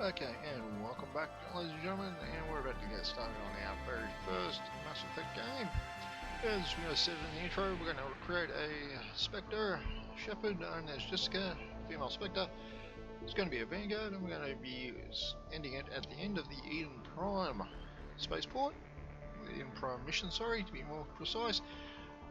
Okay, and welcome back, ladies and gentlemen, and we're about to get started on our very first Mass Effect game. As we said in the intro, we're going to create a Spectre, Shepard, known as Jessica, female Spectre. It's going to be a Vanguard, and we're going to be ending it at the end of the Eden Prime spaceport. Eden Prime mission, sorry, to be more precise.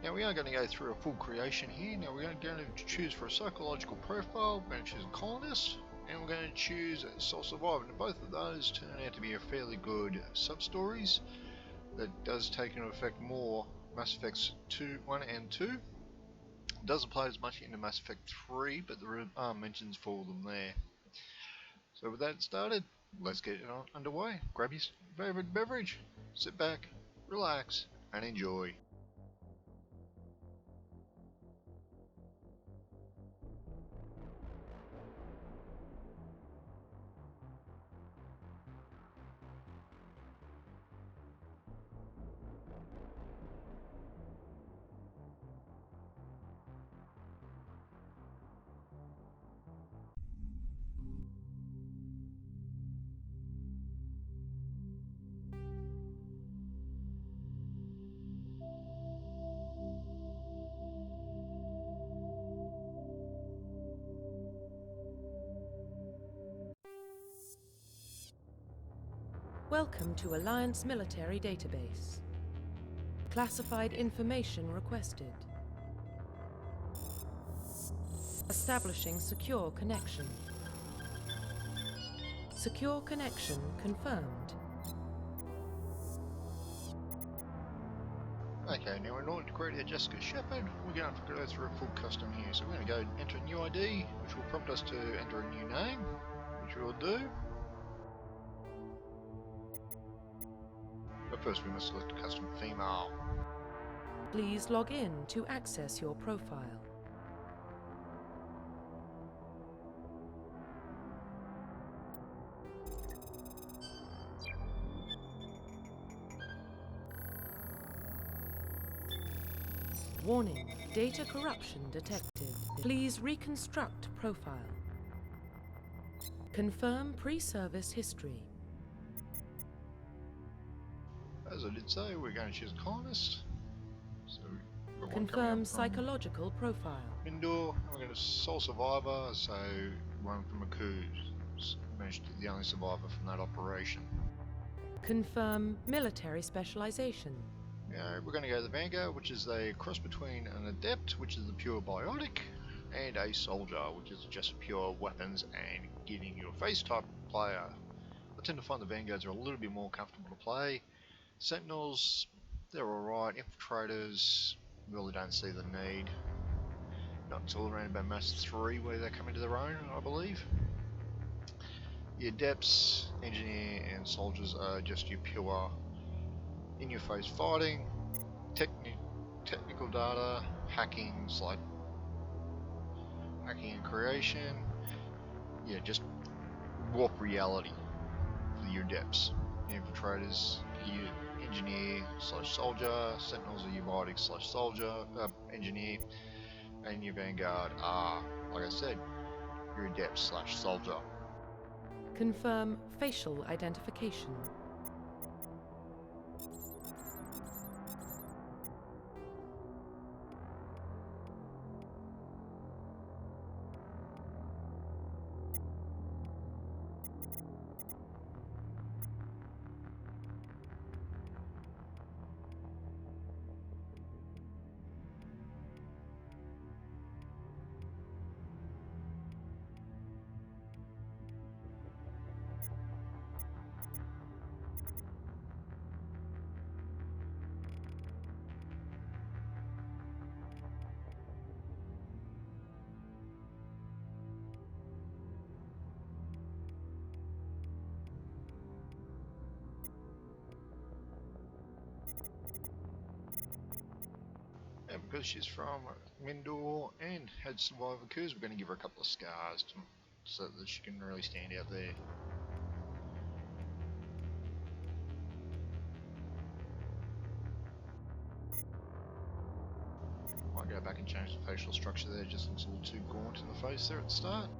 Now we are going to go through a full creation here. Now we're going to choose for a psychological profile, we're going to choose a colonist, and we're going to choose Soul Survivor. Now both of those turn out to be a fairly good sub-stories that does take into effect more Mass Effects 1 and 2. It doesn't apply as much into Mass Effect 3, but there are mentions for them there. So with that started, let's get it underway. Grab your favourite beverage, sit back, relax, and enjoy. Welcome to Alliance Military Database. Classified information requested. Establishing secure connection. Secure connection confirmed. Okay, now in order to create a Jessica Shepard, we're going to have to go through a full custom here. So we're going to go enter a new ID, which will prompt us to enter a new name, which we will do. But first we must select a custom female. Please log in to access your profile. Warning, data corruption detected. Please reconstruct profile. Confirm pre-service history. As I did say, we're going to choose a colonist. So we've got one Confirm coming up from psychological profile. Mindor, and we're going to Soul Survivor, so one from a coup. Managed to be the only survivor from that operation. Confirm military specialization. We're going to go to the Vanguard, which is a cross between an Adept, which is the pure biotic, and a Soldier, which is just pure weapons and getting your face type player. I tend to find the Vanguards are a little bit more comfortable to play. Sentinels, they're alright. Infiltrators, really don't see the need. Not until around about Mass 3 where they come into their own, I believe. The Adepts, Engineer, and Soldiers are just your pure in-your-face fighting, technical data, hacking and creation. Yeah, just warp reality for your Adepts. Infiltrators, your Engineer / Soldier, Sentinels are your biotic / Soldier, Engineer, and your Vanguard are, like I said, your Adept / Soldier. Confirm facial identification. And because she's from Mindor and had survived the coups, we're going to give her a couple of scars so that she can really stand out there. Might go back and change the facial structure there, just looks a little too gaunt in the face there at the start.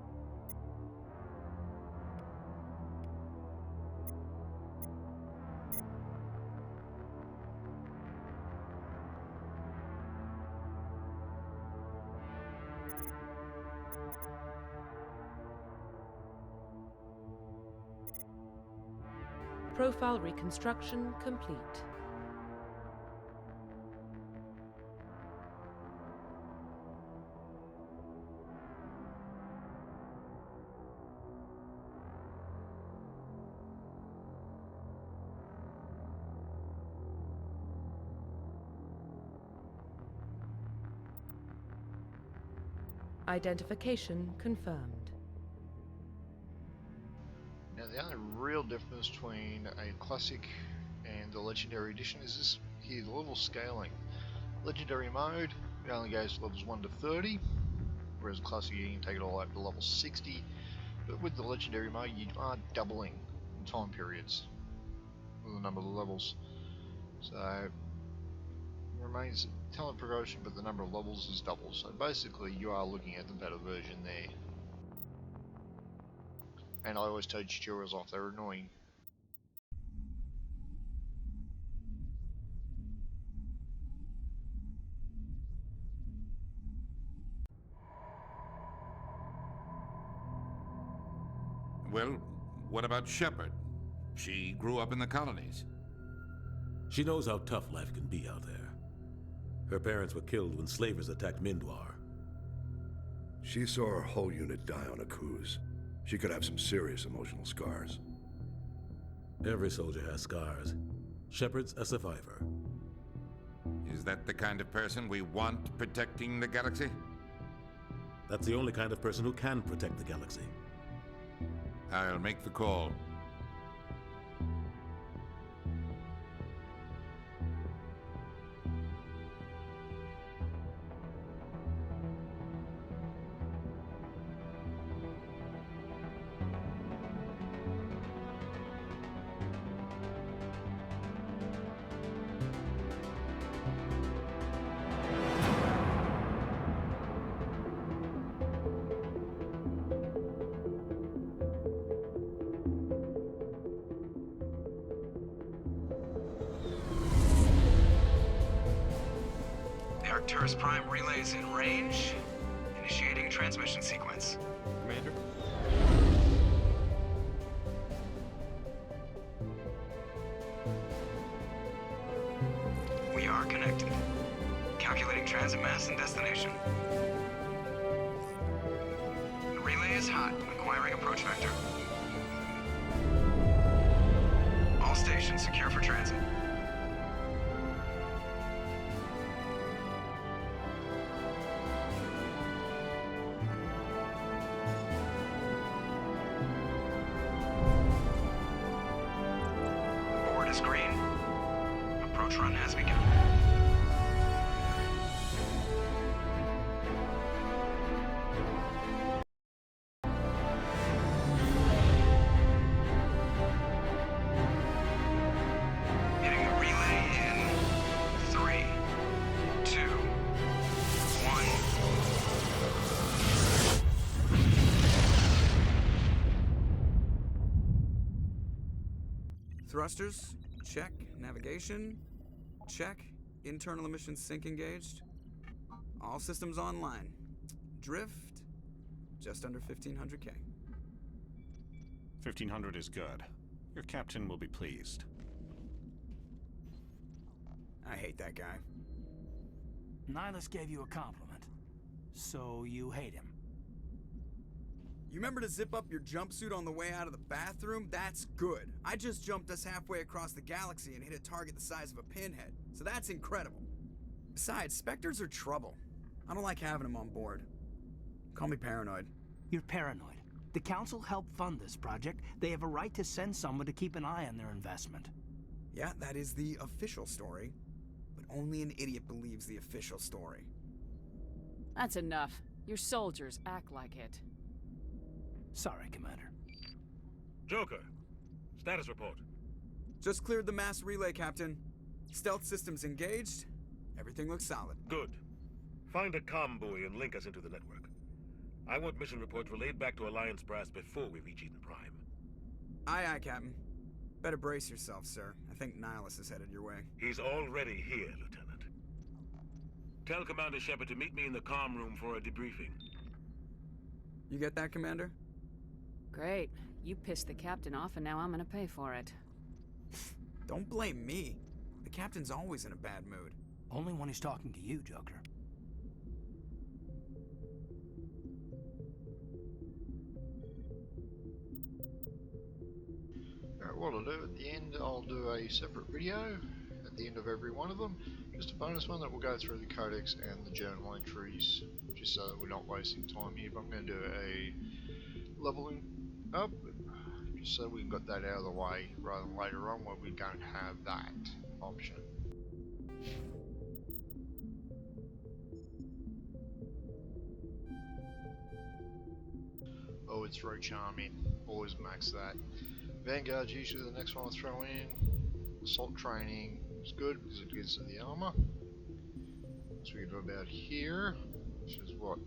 Profile reconstruction complete. Identification confirmed. Now the only real difference between a classic and the legendary edition is this here, the level scaling. Legendary mode, it only goes to levels 1 to 30, whereas classic you can take it all up to level 60. But with the legendary mode you are doubling the time periods with the number of levels. So it remains talent progression, but the number of levels is double. So basically you are looking at the better version there. And I always turn tutorials off, they're annoying. Well, what about Shepard? She grew up in the colonies. She knows how tough life can be out there. Her parents were killed when slavers attacked Mindwar. She saw her whole unit die on a cruise. She could have some serious emotional scars. Every soldier has scars. Shepard's a survivor. Is that the kind of person we want protecting the galaxy? That's the only kind of person who can protect the galaxy. I'll make the call. Arcturus Prime relays in range. Initiating transmission sequence. Commander? We are connected. Calculating transit mass and destination. The relay is hot. Acquiring approach vector. All stations secure for transit. Board is green. Approach run has begun. Hitting the relay in 3, 2, 1. Thrusters, check. Navigation, check. Internal emissions sync engaged. All systems online. Drift, just under 1500K. 1500 is good. Your captain will be pleased. I hate that guy. Nihilus gave you a compliment, so you hate him. You remember to zip up your jumpsuit on the way out of the bathroom? That's good. I just jumped us halfway across the galaxy and hit a target the size of a pinhead, so that's incredible. Besides, Spectres are trouble. I don't like having them on board. Call me paranoid. You're paranoid. The Council helped fund this project. They have a right to send someone to keep an eye on their investment. Yeah, that is the official story. But only an idiot believes the official story. That's enough. Your soldiers act like it. Sorry, Commander. Joker, status report. Just cleared the mass relay, Captain. Stealth systems engaged. Everything looks solid. Good. Find a comm buoy and link us into the network. I want mission reports relayed back to Alliance brass before we reach Eden Prime. Aye, aye, Captain. Better brace yourself, sir. I think Nihilus is headed your way. He's already here, Lieutenant. Tell Commander Shepard to meet me in the comm room for a debriefing. You get that, Commander? Great. You pissed the captain off and now I'm gonna pay for it. Don't blame me. The captain's always in a bad mood. Only when he's talking to you, Joker. Alright, what I'll do at the end, I'll do a separate video at the end of every one of them. Just a bonus one that will go through the codex and the journal entries, just so that we're not wasting time here. But I'm going to do a leveling up, just so we've got that out of the way, rather than later on where we don't have that option. Oh, it's throw charming. Always max that. Vanguard's usually the next one I'll throw in. Assault training is good because it gives them the armor. So we can do about here, which is what,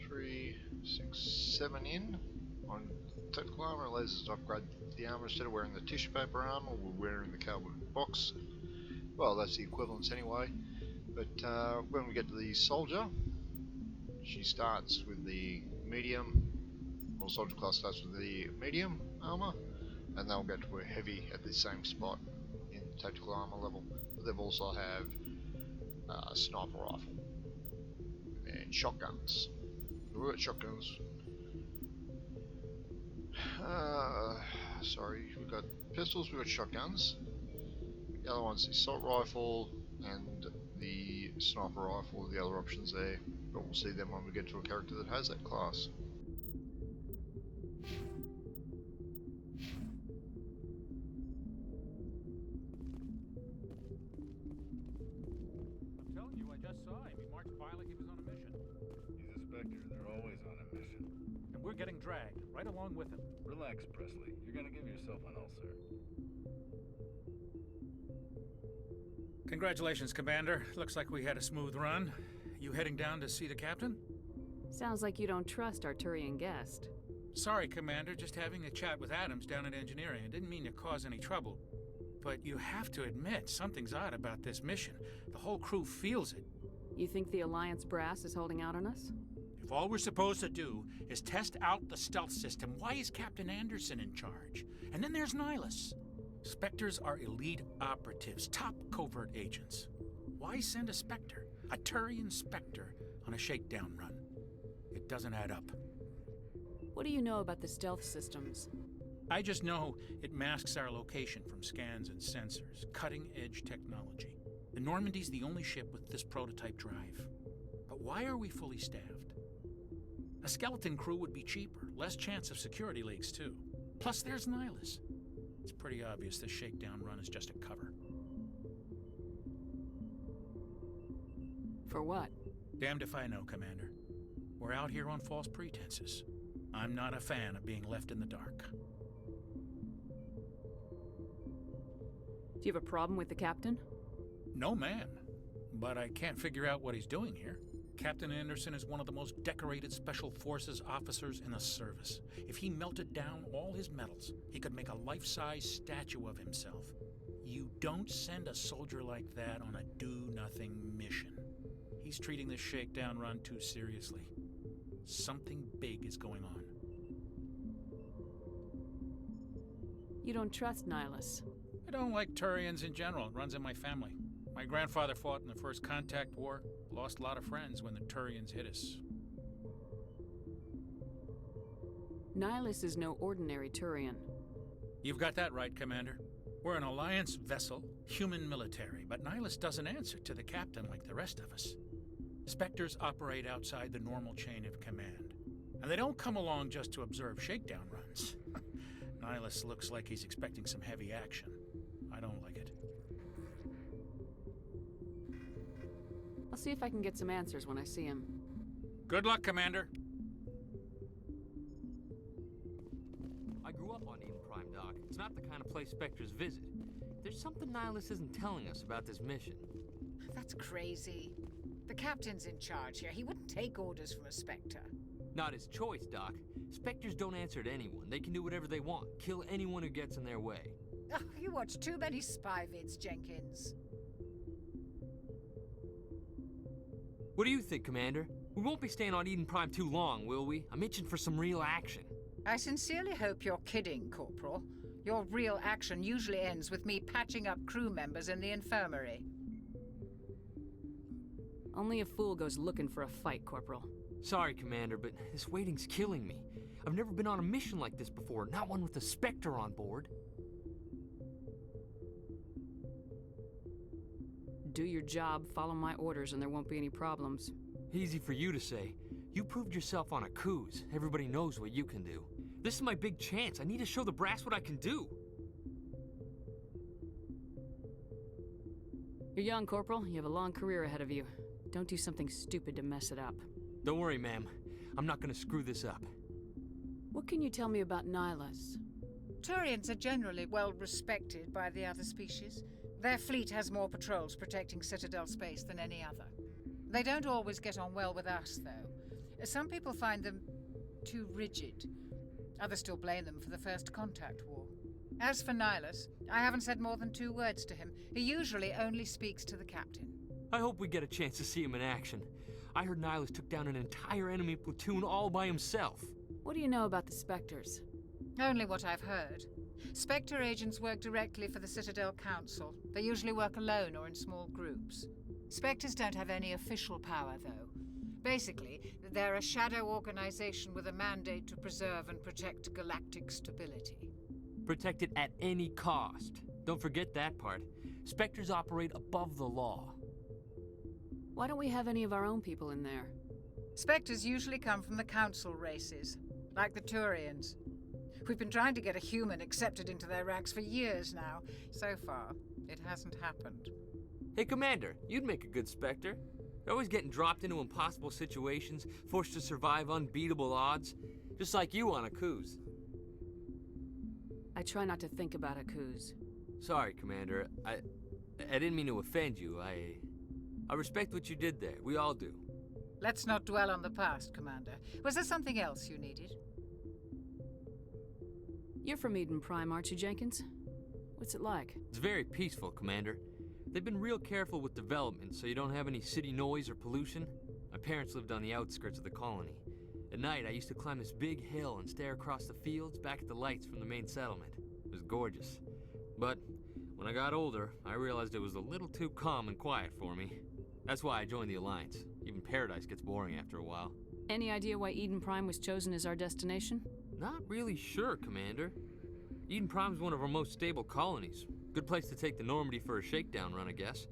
3, 6, 7 in on technical armor. It allows us to upgrade the armor instead of wearing the tissue paper armor. We're wearing the cardboard box. Well, that's the equivalence anyway. But when we get to the soldier, she starts with the medium. Well, soldier class starts with the medium armor, and they'll get to a heavy at the same spot in tactical armor level. But they've also have sniper rifle and shotguns. We've got shotguns. Sorry, we've got pistols, we've got shotguns. The other one's the assault rifle and the sniper rifle, the other options there. But we'll see them when we get to a character that has that class. I'm telling you, I just saw him. He marched by like he was on a mission. He's a Spectre. They're always on a mission. And we're getting dragged, right along with him. Relax, Presley. You're gonna give yourself an ulcer. Congratulations, Commander. Looks like we had a smooth run. You heading down to see the captain? Sounds like you don't trust our Turian guest. Sorry, Commander. Just having a chat with Adams down at engineering. I didn't mean to cause any trouble. But you have to admit, something's odd about this mission. The whole crew feels it. You think the Alliance brass is holding out on us? If all we're supposed to do is test out the stealth system, why is Captain Anderson in charge? And then there's Nihilus. Spectres are elite operatives, top covert agents. Why send a Spectre, a Turian Spectre, on a shakedown run? It doesn't add up. What do you know about the stealth systems? I just know it masks our location from scans and sensors, cutting-edge technology. The Normandy's the only ship with this prototype drive. But why are we fully staffed? A skeleton crew would be cheaper, less chance of security leaks too. Plus there's Nihilus. It's pretty obvious this shakedown run is just a cover. For what? Damned if I know, Commander. We're out here on false pretenses. I'm not a fan of being left in the dark. Do you have a problem with the captain? No, man. But I can't figure out what he's doing here. Captain Anderson is one of the most decorated Special Forces officers in the service. If he melted down all his medals, he could make a life-size statue of himself. You don't send a soldier like that on a do-nothing mission. He's treating this shakedown run too seriously. Something big is going on. You don't trust Nihilus? I don't like Turians in general. It runs in my family. My grandfather fought in the First Contact War. Lost a lot of friends when the Turians hit us. Nihilus is no ordinary Turian. You've got that right, Commander. We're an Alliance vessel, human military, but Nihilus doesn't answer to the captain like the rest of us. Spectres operate outside the normal chain of command. And they don't come along just to observe shakedown runs. Nihilus looks like he's expecting some heavy action. I don't like it. I'll see if I can get some answers when I see him. Good luck, Commander. I grew up on Eden Prime, Doc. It's not the kind of place Spectres visit. There's something Nihilus isn't telling us about this mission. That's crazy. The captain's in charge here. He wouldn't take orders from a Spectre. Not his choice, Doc. Spectres don't answer to anyone. They can do whatever they want. Kill anyone who gets in their way. Oh, you watch too many spy vids, Jenkins. What do you think, Commander? We won't be staying on Eden Prime too long, will we? I'm itching for some real action. I sincerely hope you're kidding, Corporal. Your real action usually ends with me patching up crew members in the infirmary. Only a fool goes looking for a fight, Corporal. Sorry, Commander, but this waiting's killing me. I've never been on a mission like this before, not one with a Spectre on board. Do your job, follow my orders, and there won't be any problems. Easy for you to say. You proved yourself on a cruise. Everybody knows what you can do. This is my big chance. I need to show the brass what I can do. You're young, Corporal. You have a long career ahead of you. Don't do something stupid to mess it up. Don't worry, ma'am. I'm not gonna screw this up. What can you tell me about Nihilus? Turians are generally well respected by the other species. Their fleet has more patrols protecting Citadel space than any other. They don't always get on well with us, though. Some people find them too rigid. Others still blame them for the First Contact War. As for Nihilus, I haven't said more than 2 words to him. He usually only speaks to the captain. I hope we get a chance to see him in action. I heard Nihilus took down an entire enemy platoon all by himself. What do you know about the Spectres? Only what I've heard. Spectre agents work directly for the Citadel Council. They usually work alone or in small groups. Spectres don't have any official power, though. Basically, they're a shadow organization with a mandate to preserve and protect galactic stability. Protect it at any cost. Don't forget that part. Spectres operate above the law. Why don't we have any of our own people in there? Spectres usually come from the Council races, like the Turians. We've been trying to get a human accepted into their ranks for years now. So far, it hasn't happened. Hey, Commander, you'd make a good Spectre. You're always getting dropped into impossible situations, forced to survive unbeatable odds, just like you on a cruise. I try not to think about Akuz. Sorry, Commander. I didn't mean to offend you. I respect what you did there. We all do. Let's not dwell on the past, Commander. Was there something else you needed? You're from Eden Prime, aren't you, Jenkins? What's it like? It's very peaceful, Commander. They've been real careful with development, so you don't have any city noise or pollution. My parents lived on the outskirts of the colony. At night, I used to climb this big hill and stare across the fields back at the lights from the main settlement. It was gorgeous. But when I got older, I realized it was a little too calm and quiet for me. That's why I joined the Alliance. Even Paradise gets boring after a while. Any idea why Eden Prime was chosen as our destination? Not really sure, Commander. Eden Prime's one of our most stable colonies. Good place to take the Normandy for a shakedown run, I guess.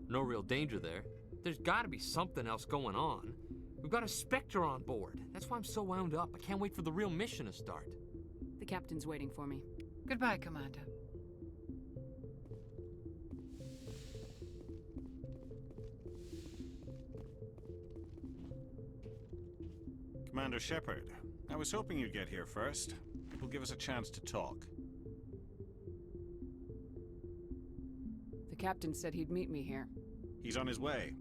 No real danger there. There's gotta be something else going on. We've got a Spectre on board. That's why I'm so wound up. I can't wait for the real mission to start. The captain's waiting for me. Goodbye, Commander. Commander Shepard, I was hoping you'd get here first. It will give us a chance to talk. The captain said he'd meet me here. He's on his way.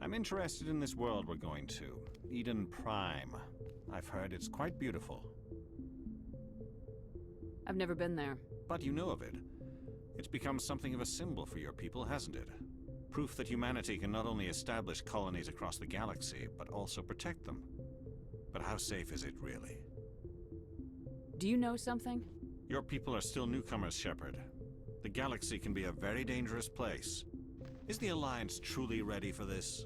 I'm interested in this world we're going to, Eden Prime. I've heard it's quite beautiful. I've never been there. But you know of it. It's become something of a symbol for your people, hasn't it? Proof that humanity can not only establish colonies across the galaxy, but also protect them. But how safe is it, really? Do you know something? Your people are still newcomers, Shepard. The galaxy can be a very dangerous place. Is the Alliance truly ready for this?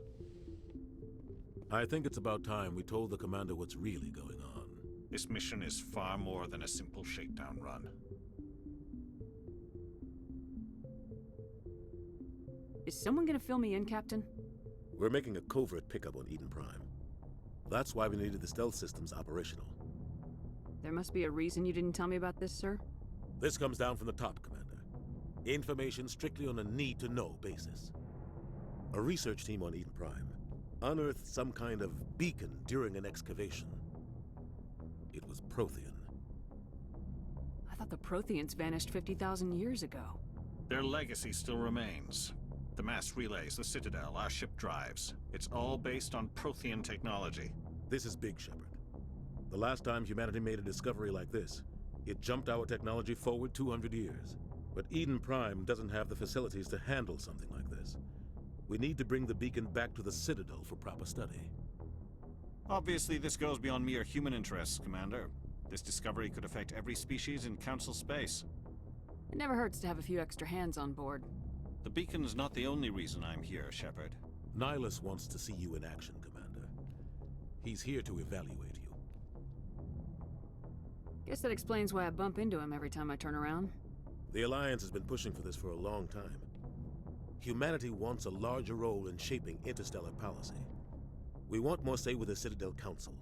I think it's about time we told the commander what's really going on. This mission is far more than a simple shakedown run. Is someone gonna fill me in, Captain? We're making a covert pickup on Eden Prime. That's why we needed the stealth systems operational. There must be a reason you didn't tell me about this, sir? This comes down from the top, Commander. Information strictly on a need-to-know basis. A research team on Eden Prime unearthed some kind of beacon during an excavation. It was Prothean. I thought the Protheans vanished 50,000 years ago. Their legacy still remains. The mass relays, the Citadel, our ship drives. It's all based on Prothean technology. This is big, Shepard. The last time humanity made a discovery like this, it jumped our technology forward 200 years. But Eden Prime doesn't have the facilities to handle something like this. We need to bring the beacon back to the Citadel for proper study. Obviously, this goes beyond mere human interests, Commander. This discovery could affect every species in Council space. It never hurts to have a few extra hands on board. The beacon's not the only reason I'm here, Shepard. Nihilus wants to see you in action, Commander. He's here to evaluate you. Guess that explains why I bump into him every time I turn around. The Alliance has been pushing for this for a long time. Humanity wants a larger role in shaping interstellar policy. We want more say with the Citadel Council.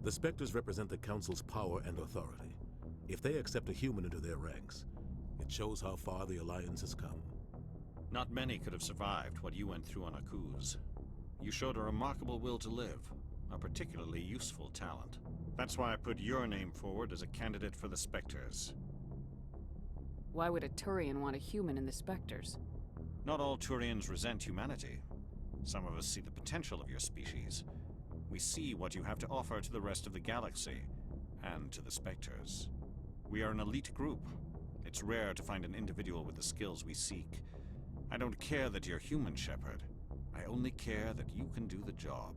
The Spectres represent the Council's power and authority. If they accept a human into their ranks, it shows how far the Alliance has come. Not many could have survived what you went through on Akuz. You showed a remarkable will to live, a particularly useful talent. That's why I put your name forward as a candidate for the Spectres. Why would a Turian want a human in the Spectres? Not all Turians resent humanity. Some of us see the potential of your species. We see what you have to offer to the rest of the galaxy, and to the Spectres. We are an elite group. It's rare to find an individual with the skills we seek. I don't care that you're human, Shepard. I only care that you can do the job.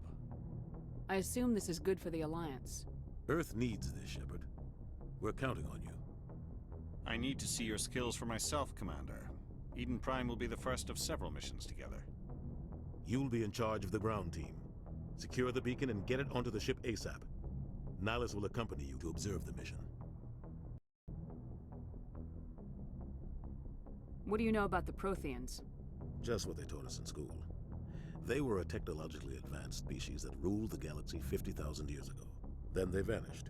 I assume this is good for the Alliance. Earth needs this, Shepard. We're counting on you. I need to see your skills for myself, Commander. Eden Prime will be the first of several missions together. You'll be in charge of the ground team. Secure the beacon and get it onto the ship ASAP. Nihilus will accompany you to observe the mission. What do you know about the Protheans? Just what they taught us in school. They were a technologically advanced species that ruled the galaxy 50,000 years ago. Then they vanished.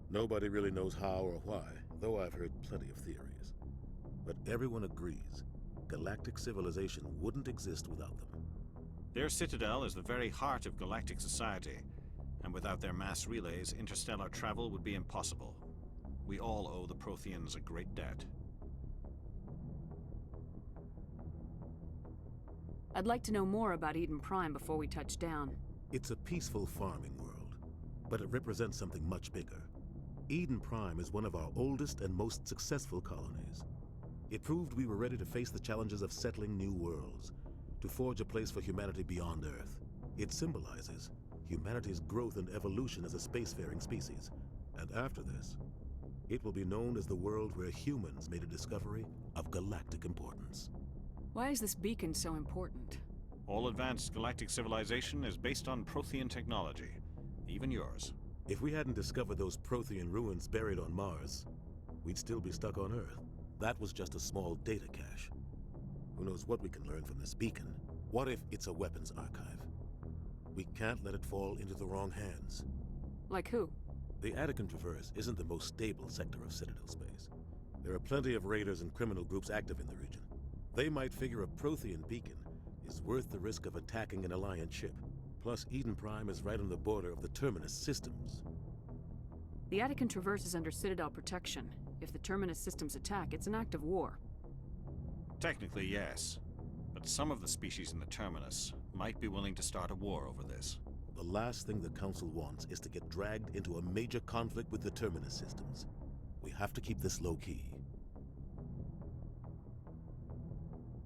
Nobody really knows how or why, though I've heard plenty of theories. But everyone agrees, galactic civilization wouldn't exist without them. Their citadel is the very heart of galactic society, and without their mass relays, interstellar travel would be impossible. We all owe the Protheans a great debt. I'd like to know more about Eden Prime before we touch down. It's a peaceful farming world, but it represents something much bigger. Eden Prime is one of our oldest and most successful colonies. It proved we were ready to face the challenges of settling new worlds, to forge a place for humanity beyond Earth. It symbolizes humanity's growth and evolution as a spacefaring species. And after this, it will be known as the world where humans made a discovery of galactic importance. Why is this beacon so important? All advanced galactic civilization is based on Prothean technology, even yours. If we hadn't discovered those Prothean ruins buried on Mars, we'd still be stuck on Earth. That was just a small data cache. Who knows what we can learn from this beacon? What if it's a weapons archive? We can't let it fall into the wrong hands. Like who? The Attican Traverse isn't the most stable sector of Citadel space. There are plenty of raiders and criminal groups active in the region. They might figure a Prothean beacon is worth the risk of attacking an Alliance ship. Plus, Eden Prime is right on the border of the Terminus systems. The Attican Traverse is under Citadel protection. If the Terminus systems attack, it's an act of war. Technically, yes. But some of the species in the Terminus might be willing to start a war over this. The last thing the Council wants is to get dragged into a major conflict with the Terminus systems. We have to keep this low-key.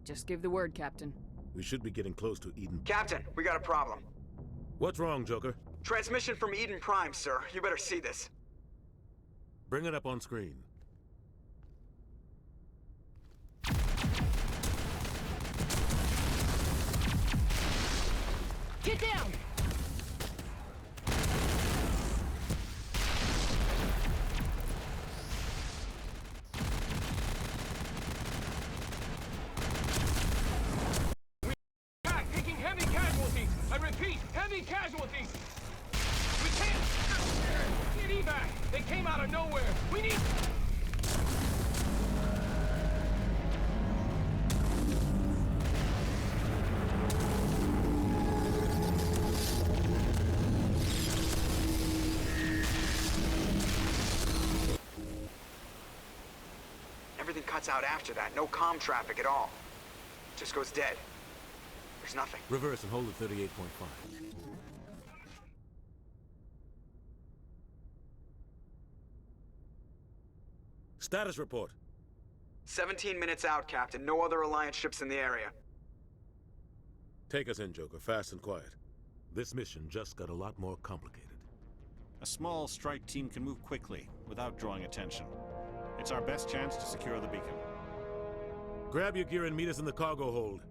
Just give the word, Captain. We should be getting close to Eden. Captain, we got a problem. What's wrong, Joker? Transmission from Eden Prime, sir. You better see this. Bring it up on screen. Get down! Taking heavy casualties! I repeat, heavy casualties! We can't get evac! They came out of nowhere! We need... Everything cuts out after that. No comm traffic at all. Just goes dead. There's nothing. Reverse and hold at 38.5. Status report. 17 minutes out, Captain. No other Alliance ships in the area. Take us in, Joker, fast and quiet. This mission just got a lot more complicated. A small strike team can move quickly, without drawing attention. It's our best chance to secure the beacon. Grab your gear and meet us in the cargo hold.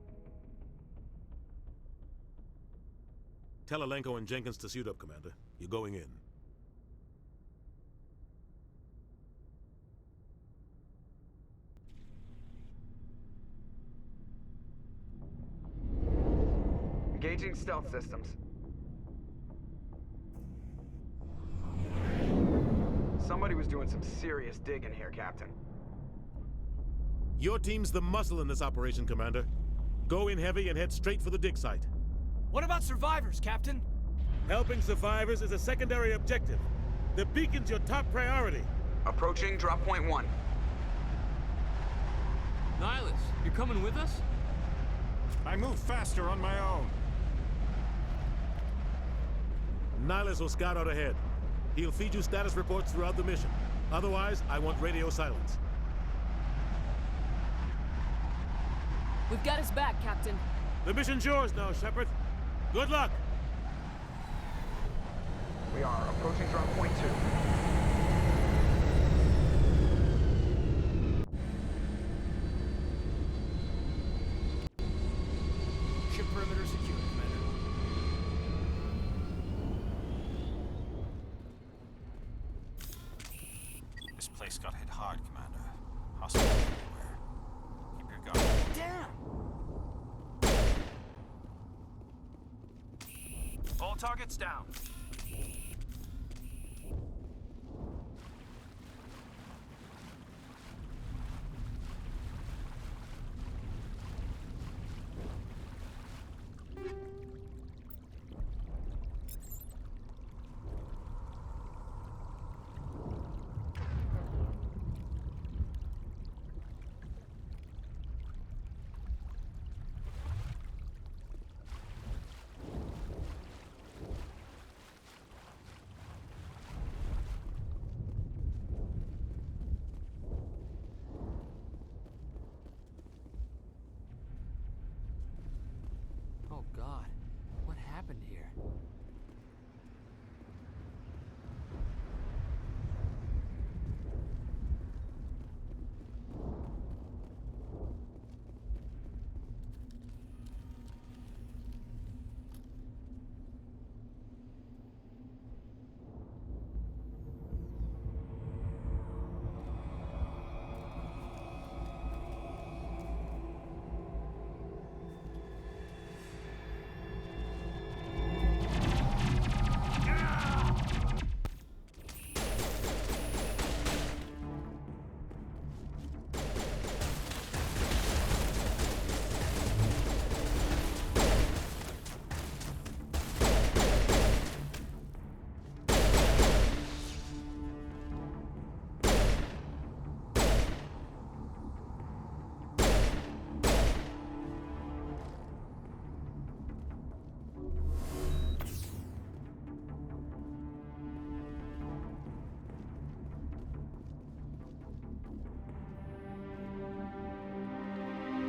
Tell Alenko and Jenkins to suit up, Commander. You're going in. Engaging stealth systems. Somebody was doing some serious digging here, Captain. Your team's the muscle in this operation, Commander. Go in heavy and head straight for the dig site. What about survivors, Captain? Helping survivors is a secondary objective. The beacon's your top priority. Approaching drop point 1. Nihilus, you're coming with us? I move faster on my own. Nihilus will scout out ahead. He'll feed you status reports throughout the mission. Otherwise, I want radio silence. We've got his back, Captain. The mission's yours now, Shepard. Good luck! We are approaching drop point 2. Ship perimeter secure, Commander. This place got hit hard, Commander. Hostiles everywhere. Keep your guard. Damn! All targets down. Oh God, what happened here?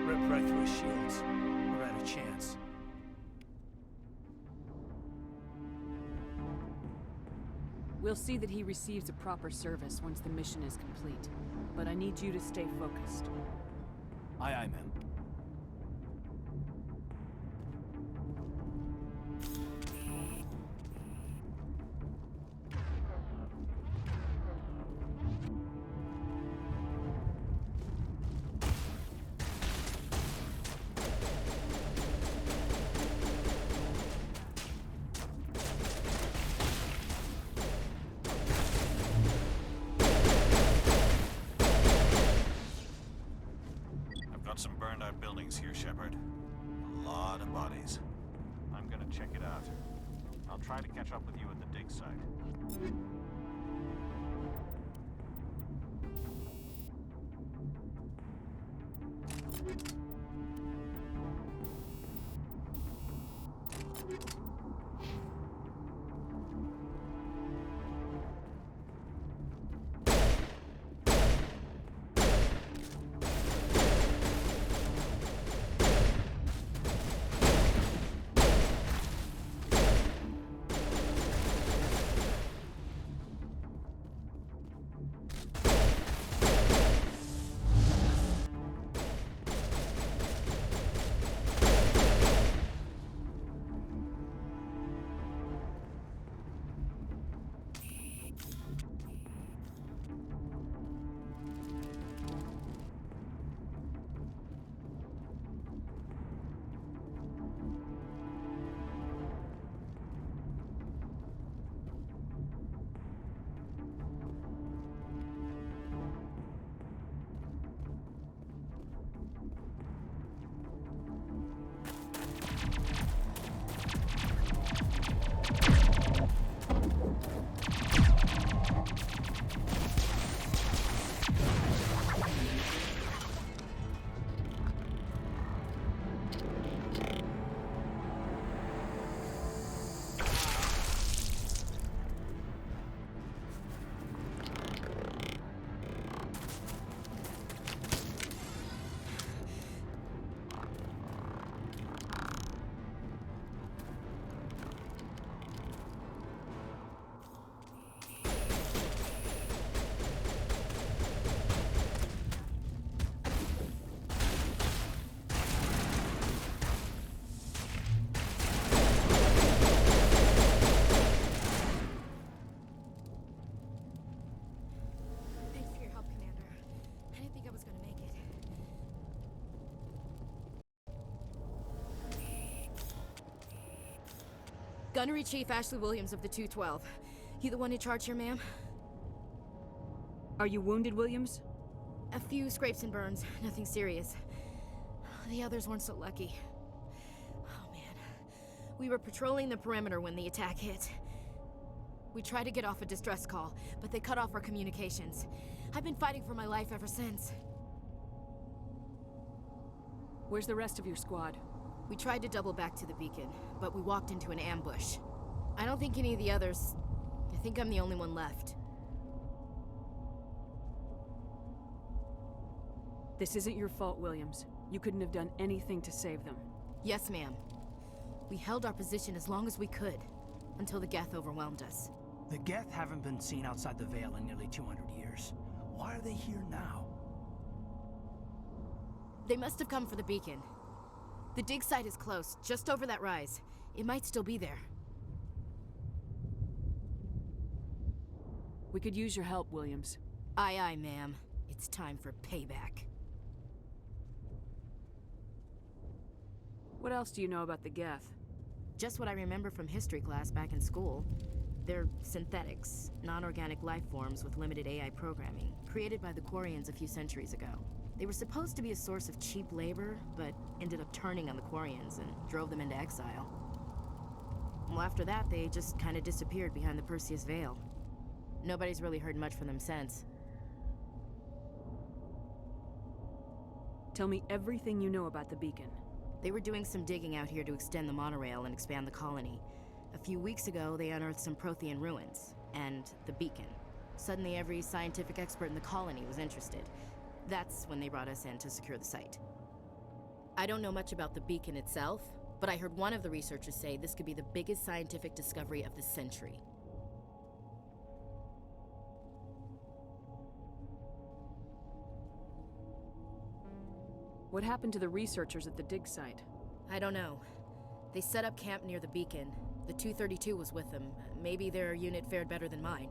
Ripped right through his shields. We're out of chance. We'll see that he receives a proper service once the mission is complete. But I need you to stay focused. Aye, aye, ma'am. Some burned out buildings here, Shepard. A lot of bodies. I'm gonna check it out. I'll try to catch up with you at the dig site. Gunnery Chief Ashley Williams of the 212. You the one in charge here, ma'am? Are you wounded, Williams? A few scrapes and burns, nothing serious. The others weren't so lucky. Oh man. We were patrolling the perimeter when the attack hit. We tried to get off a distress call, but they cut off our communications. I've been fighting for my life ever since. Where's the rest of your squad? We tried to double back to the beacon, but we walked into an ambush. I don't think any of the others... I think I'm the only one left. This isn't your fault, Williams. You couldn't have done anything to save them. Yes, ma'am. We held our position as long as we could, until the Geth overwhelmed us. The Geth haven't been seen outside the Veil in nearly 200 years. Why are they here now? They must have come for the beacon. The dig site is close, just over that rise. It might still be there. We could use your help, Williams. Aye, aye, ma'am. It's time for payback. What else do you know about the Geth? Just what I remember from history class back in school. They're synthetics, non-organic life forms with limited AI programming, created by the Quarians a few centuries ago. They were supposed to be a source of cheap labor, but ended up turning on the Quarians and drove them into exile. Well, after that, they just kind of disappeared behind the Perseus Veil. Nobody's really heard much from them since. Tell me everything you know about the beacon. They were doing some digging out here to extend the monorail and expand the colony. A few weeks ago, they unearthed some Prothean ruins, and the beacon. Suddenly, every scientific expert in the colony was interested. That's when they brought us in to secure the site. I don't know much about the beacon itself, but I heard one of the researchers say this could be the biggest scientific discovery of the century. What happened to the researchers at the dig site? I don't know. They set up camp near the beacon. The 232 was with them. Maybe their unit fared better than mine.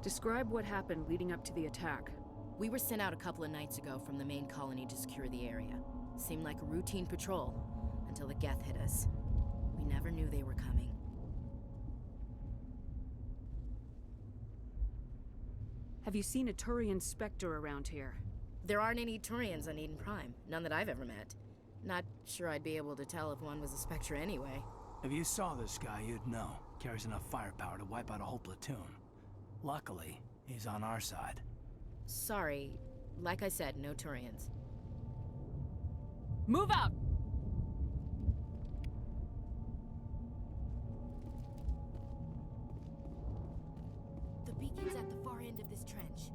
Describe what happened leading up to the attack. We were sent out a couple of nights ago from the main colony to secure the area. Seemed like a routine patrol, until the Geth hit us. We never knew they were coming. Have you seen a Turian Spectre around here? There aren't any Turians on Eden Prime. None that I've ever met. Not sure I'd be able to tell if one was a Spectre anyway. If you saw this guy, you'd know. Carries enough firepower to wipe out a whole platoon. Luckily, he's on our side. Sorry. Like I said, no Turians. Move out! The beacon's at the far end of this trench.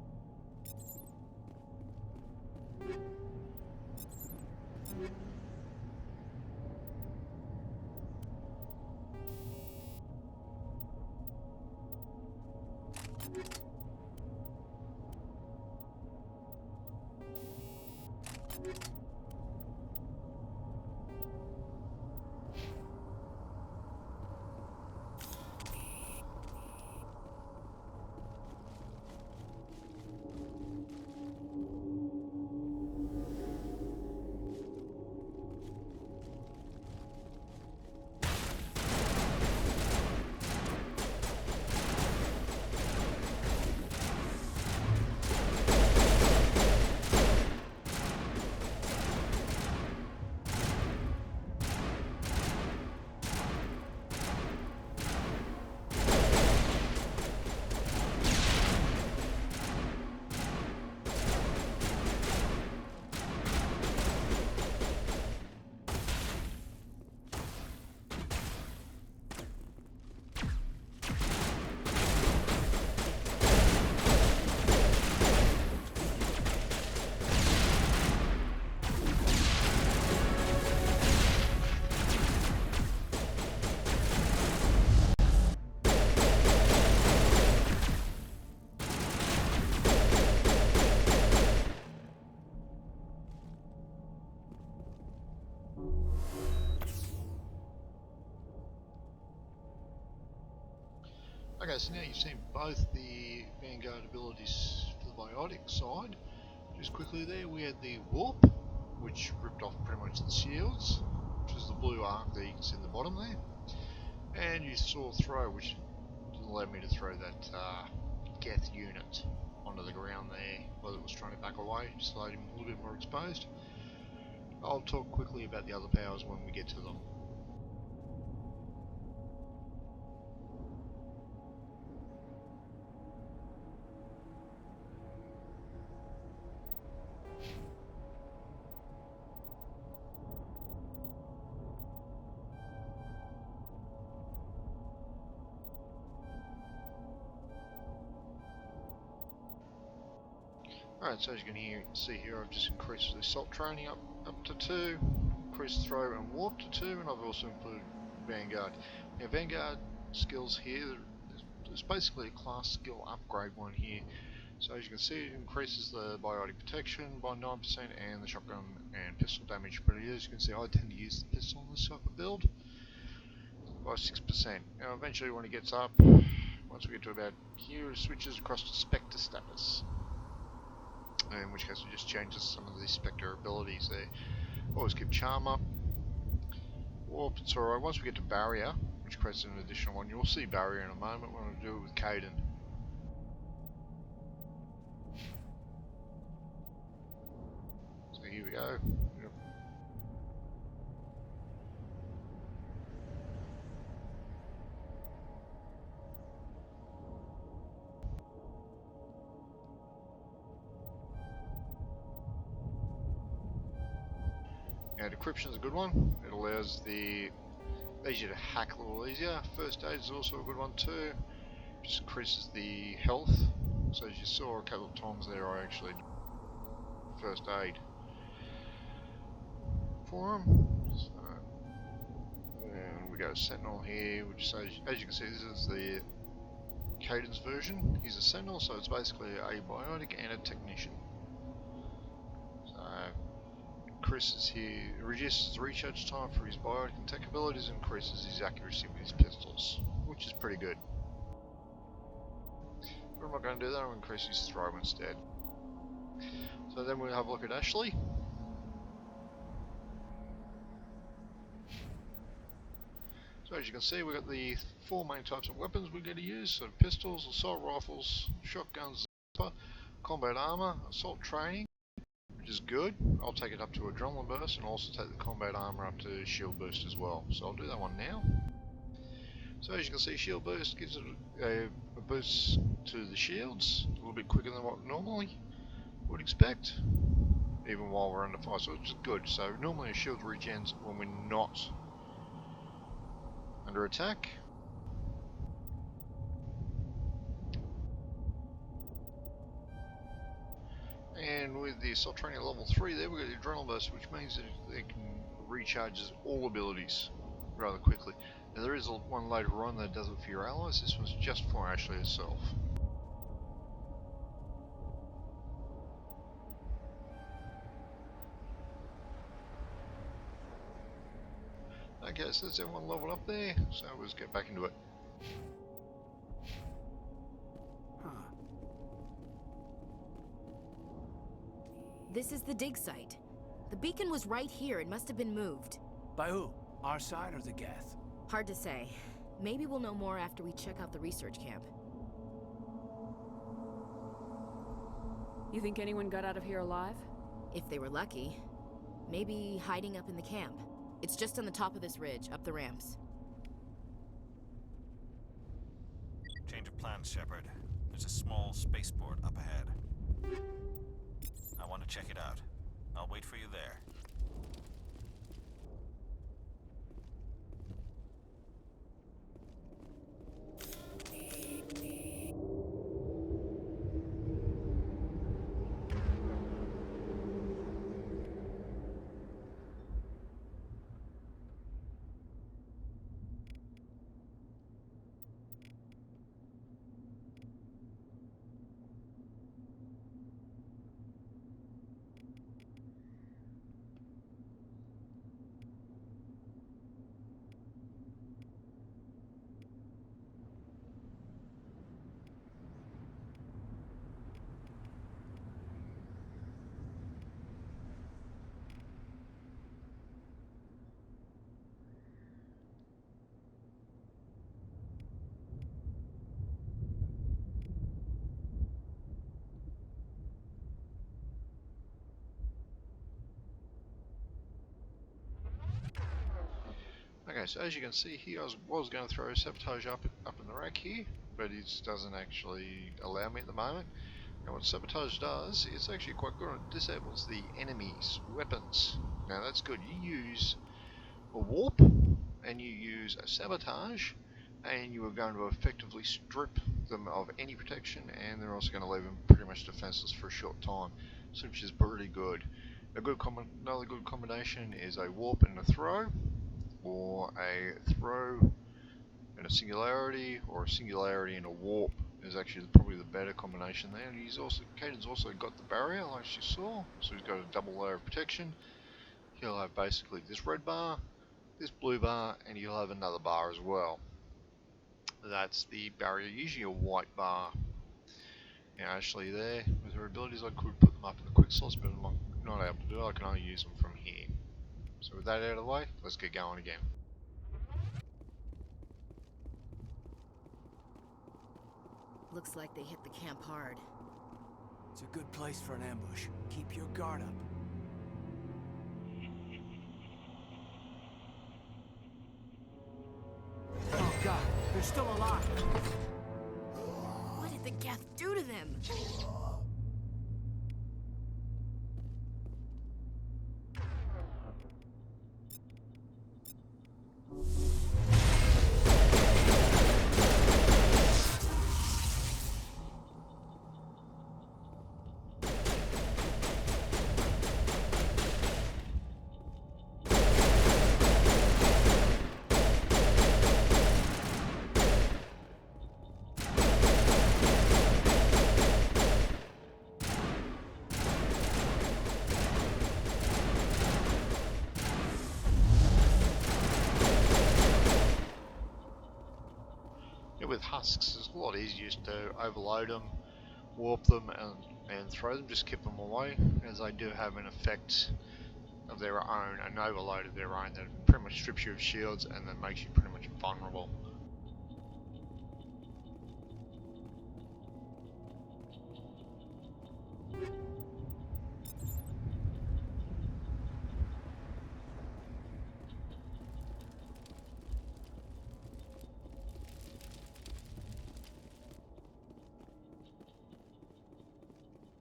Okay, so now you've seen both the Vanguard abilities for the biotic side. Just quickly there, we had the warp, which ripped off pretty much the shields, which is the blue arc that you can see in the bottom there. And you saw throw, which didn't allow me to throw that Geth unit onto the ground there while it was trying to back away, just to leave him a little bit more exposed. I'll talk quickly about the other powers when we get to them. Alright, so as you can see here, I've just increased the assault training up to 2, increased throw and warp to 2, and I've also included Vanguard. Now Vanguard skills here, there's basically a class skill upgrade one here. So as you can see, it increases the biotic protection by 9% and the shotgun and pistol damage. But as you can see, I tend to use the pistol in this type of build by 6%. Now eventually when it gets up, once we get to about here, it switches across to Spectre status. In which case it just changes some of the Spectre abilities there. Always keep Charm up. Warp, it's alright. Once we get to Barrier, which creates an additional one, you'll see Barrier in a moment when I do it with Caden. So here we go. Yep. Now decryption is a good one. It allows you to hack a little easier. First aid is also a good one too. Just increases the health. So as you saw a couple of times there, I actually did first aid for him. So, and we go Sentinel here, which says, as you can see, this is the Cadence version. He's a Sentinel, so it's basically a biotic and a technician. So increases here, reduces the recharge time for his biotic and tech abilities, increases his accuracy with his pistols, which is pretty good. But I'm not going to do that, I'll increase his throw instead. So then we'll have a look at Ashley. So as you can see, we've got the 4 main types of weapons we're going to use. So pistols, assault rifles, shotguns, combat armor, assault training, which is good. I'll take it up to adrenaline burst and also take the combat armor up to shield boost as well. So I'll do that one now. So as you can see, shield boost gives it a boost to the shields, a little bit quicker than what normally would expect, even while we're under fire, so it's good. So normally a shield regens when we're not under attack. And with the assault training at level 3 there, we've got the adrenaline burst, which means that it can recharges all abilities rather quickly. Now there is one later on that does it for your allies. This one's just for Ashley herself. Okay, so that's everyone leveled up there, so let's get back into it. This is the dig site. The beacon was right here. It must have been moved. By who? Our side or the Geth? Hard to say. Maybe we'll know more after we check out the research camp. You think anyone got out of here alive? If they were lucky. Maybe hiding up in the camp. It's just on the top of this ridge, up the ramps. Change of plans, Shepard. There's a small spaceport up ahead. I want to check it out. I'll wait for you there. Okay, so as you can see here, I was going to throw sabotage up in the rack here, but it doesn't actually allow me at the moment. And what sabotage does, it's actually quite good. It disables the enemy's weapons. Now that's good. You use a warp, and you use a sabotage, and you are going to effectively strip them of any protection, and they're also going to leave them pretty much defenseless for a short time, so which is pretty good. Another good combination is a warp and a throw, or a throw and a singularity, or a singularity and a warp is actually probably the better combination there. And Caden's also got the barrier, like you saw, so he's got a double layer of protection. He'll have basically this red bar, this blue bar, and he'll have another bar as well. That's the barrier, usually a white bar. Now actually there, with her abilities I could put them up in the quick slots, but I'm not able to do it. I can only use them from here. So with that out of the way, let's get going again. Looks like they hit the camp hard. It's a good place for an ambush. Keep your guard up. Oh god, they're still alive! What did the Geth do to them? With husks, it's a lot easier just to overload them, warp them, and throw them. Just keep them away, as they do have an effect of their own, an overload of their own that pretty much strips you of shields and then makes you pretty much vulnerable.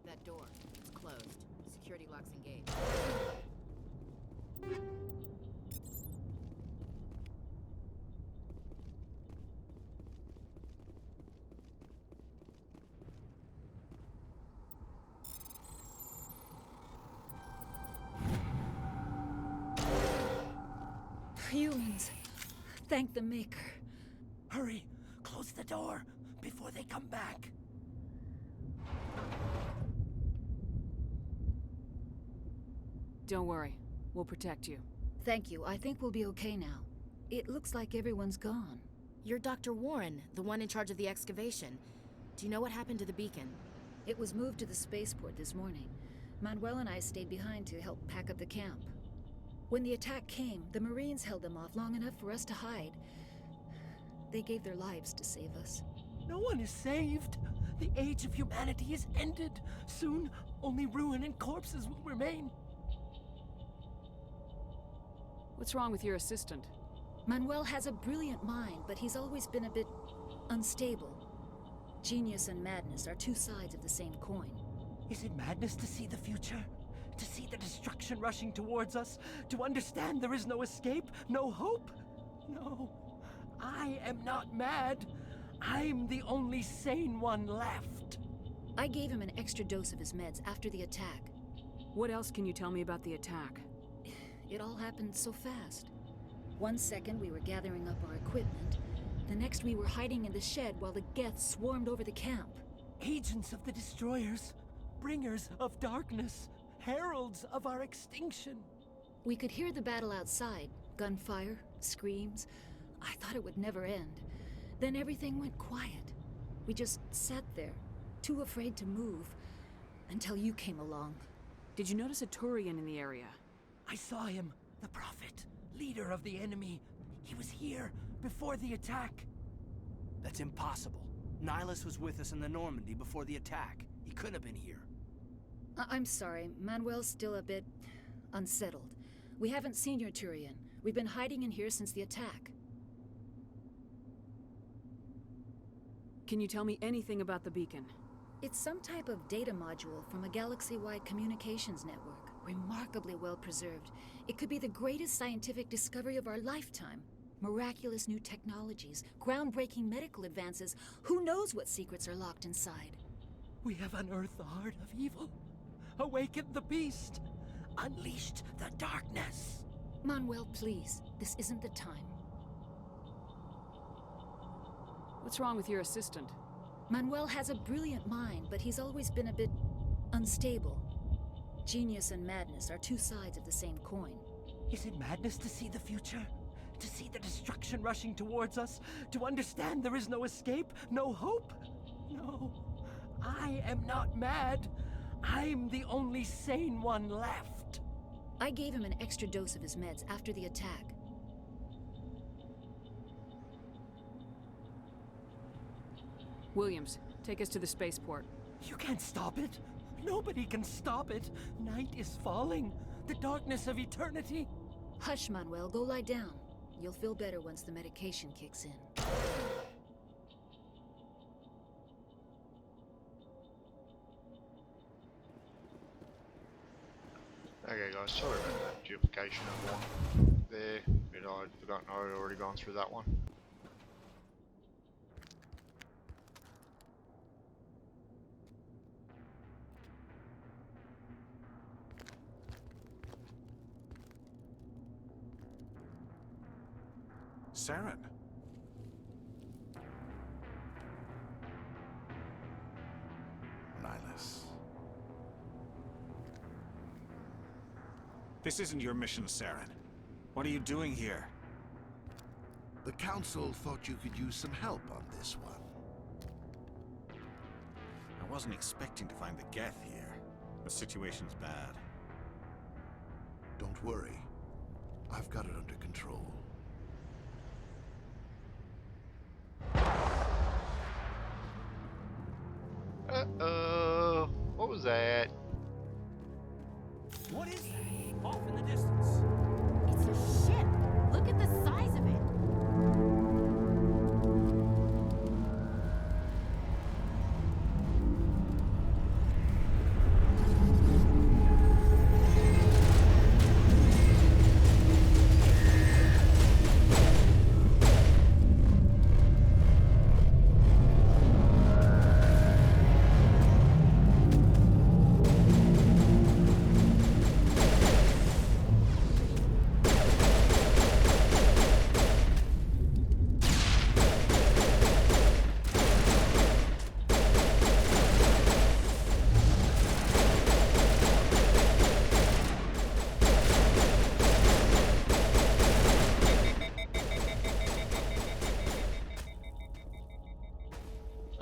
That door. It's closed. Security locks engaged. Humans. Thank the Maker. Hurry! Close the door before they come back. Don't worry. We'll protect you. Thank you. I think we'll be okay now. It looks like everyone's gone. You're Dr. Warren, the one in charge of the excavation. Do you know what happened to the beacon? It was moved to the spaceport this morning. Manuel and I stayed behind to help pack up the camp. When the attack came, the Marines held them off long enough for us to hide. They gave their lives to save us. No one is saved. The age of humanity is ended. Soon, only ruin and corpses will remain. What's wrong with your assistant? Manuel has a brilliant mind, but he's always been a bit unstable. Genius and madness are two sides of the same coin. Is it madness to see the future? To see the destruction rushing towards us? To understand there is no escape? No hope? No. I am not mad. I'm the only sane one left. I gave him an extra dose of his meds after the attack. What else can you tell me about the attack? It all happened so fast. 1 second we were gathering up our equipment. The next we were hiding in the shed while the Geth swarmed over the camp. Agents of the destroyers. Bringers of darkness. Heralds of our extinction. We could hear the battle outside. Gunfire, screams. I thought it would never end. Then everything went quiet. We just sat there, too afraid to move, until you came along. Did you notice a Turian in the area? I saw him, the Prophet, leader of the enemy. He was here before the attack. That's impossible. Nihilus was with us in the Normandy before the attack. He couldn't have been here. I'm sorry, Manuel's still a bit unsettled. We haven't seen your Turian. We've been hiding in here since the attack. Can you tell me anything about the beacon? It's some type of data module from a galaxy-wide communications network. Remarkably well preserved. It could be the greatest scientific discovery of our lifetime. Miraculous new technologies, groundbreaking medical advances. Who knows what secrets are locked inside? We have unearthed the heart of evil, awakened the beast, unleashed the darkness. Manuel, please. This isn't the time. What's wrong with your assistant? Manuel has a brilliant mind, but he's always been a bit unstable. Genius and madness are two sides of the same coin. Is it madness to see the future? To see the destruction rushing towards us? To understand there is no escape? No hope? No. I am not mad. I'm the only sane one left. I gave him an extra dose of his meds after the attack. Williams, take us to the spaceport. You can't stop it. Nobody can stop it. Night is falling. The darkness of eternity. Hush, Manuel. Go lie down. You'll feel better once the medication kicks in. Okay guys, sorry about that duplication of one there, but I'd forgotten I'd already gone through that one. Saren. Nihilus. This isn't your mission, Saren. What are you doing here? The Council thought you could use some help on this one. I wasn't expecting to find the Geth here. The situation's bad. Don't worry. I've got it under control. Uh-oh. What was that? What is that? Off in the distance. It's a ship. Look at the size of it.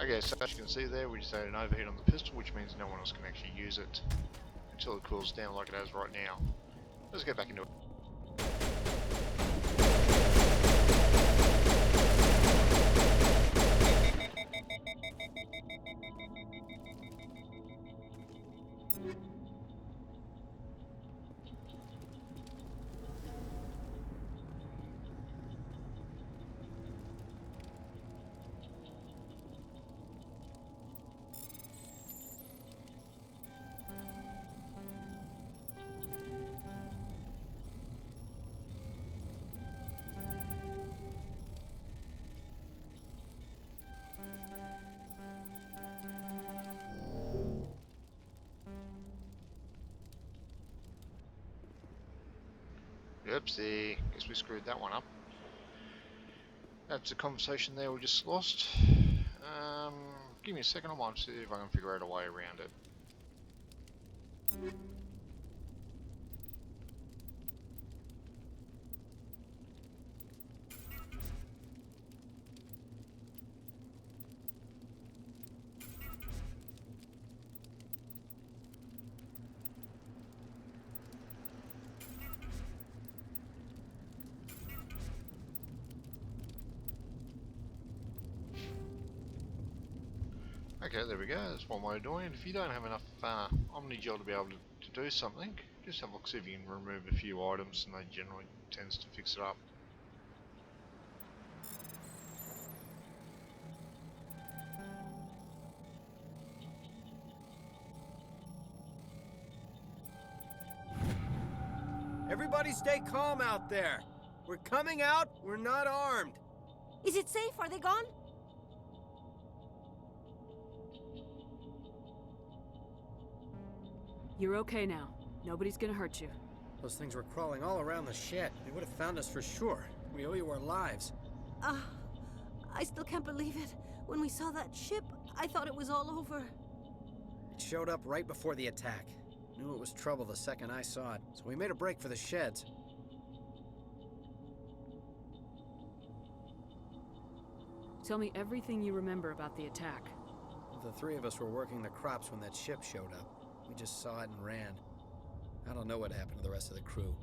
Okay, so as you can see there, we just had an overheat on the pistol, which means no one else can actually use it until it cools down like it has right now. Let's get back into it. Oopsie, guess we screwed that one up. That's a conversation there we just lost. Give me a second, I might see if I can figure out a way around it. Okay, there we go. That's one way of doing it. If you don't have enough Omnigel to be able to do something, Just have a look, see if you can remove a few items, and they generally tends to fix it up. Everybody stay calm out there. We're coming out, we're not armed. Is it safe? Are they gone? You're okay now. Nobody's gonna hurt you. Those things were crawling all around the shed. They would have found us for sure. We owe you our lives. I still can't believe it. When we saw that ship, I thought it was all over. It showed up right before the attack. Knew it was trouble the second I saw it, so we made a break for the sheds. Tell me everything you remember about the attack. The three of us were working the crops when that ship showed up. We just saw it and ran. I don't know what happened to the rest of the crew.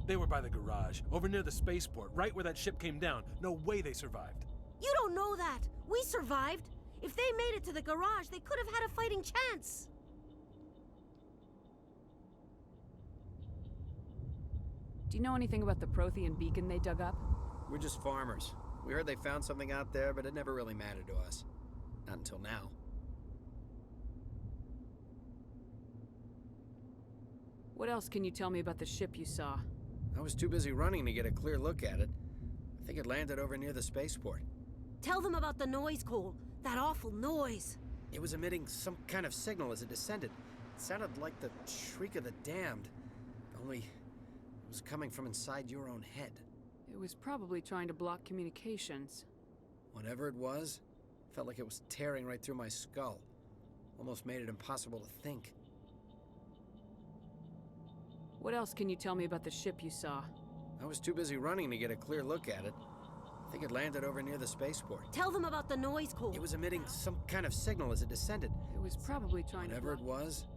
They were by the garage, over near the spaceport, right where that ship came down. No way they survived. You don't know that. We survived. If they made it to the garage, they could have had a fighting chance. Do you know anything about the Prothean beacon they dug up? We're just farmers. We heard they found something out there, but it never really mattered to us. Not until now. What else can you tell me about the ship you saw? I was too busy running to get a clear look at it. I think it landed over near the spaceport. Tell them about the noise, Cole. That awful noise. It was emitting some kind of signal as it descended. It sounded like the shriek of the damned. Only it was coming from inside your own head. It was probably trying to block communications. Whatever it was, felt like it was tearing right through my skull. Almost made it impossible to think. What else can you tell me about the ship you saw? I was too busy running to get a clear look at it. I think it landed over near the spaceport. Tell them about the noise, Cole. It was emitting some kind of signal as it descended. It was probably trying to Whatever it was,